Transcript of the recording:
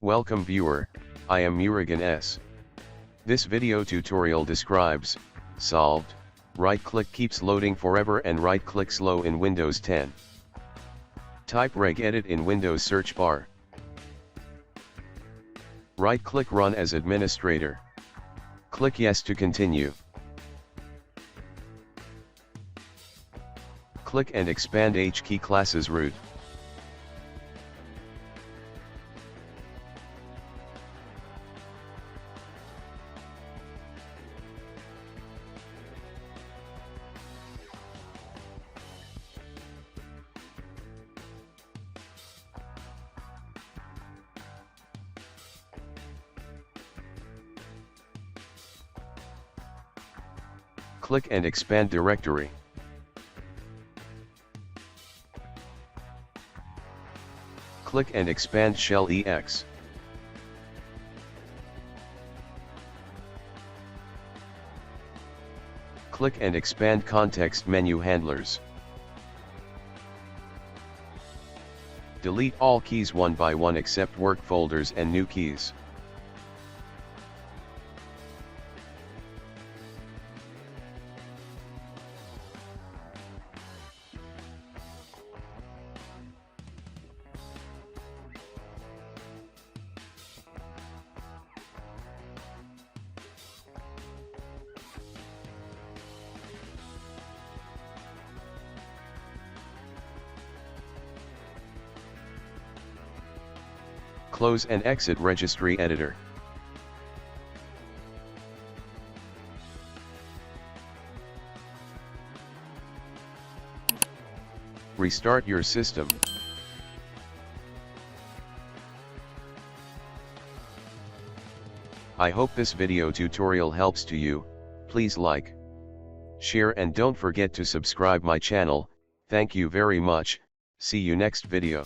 Welcome viewer, I am Murugan S. This video tutorial describes, solved, right-click keeps loading forever and right-click slow in Windows 10. Type regedit in Windows search bar. Right-click run as administrator. Click yes to continue. Click and expand HKey classes root. Click and expand directory. Click and expand shell ex. Click and expand context menu handlers. Delete all keys one by one except work folders and new keys. Close and exit registry editor. Restart your system. I hope this video tutorial helps to you. Please like, share and don't forget to subscribe my channel. Thank you very much. See you next video.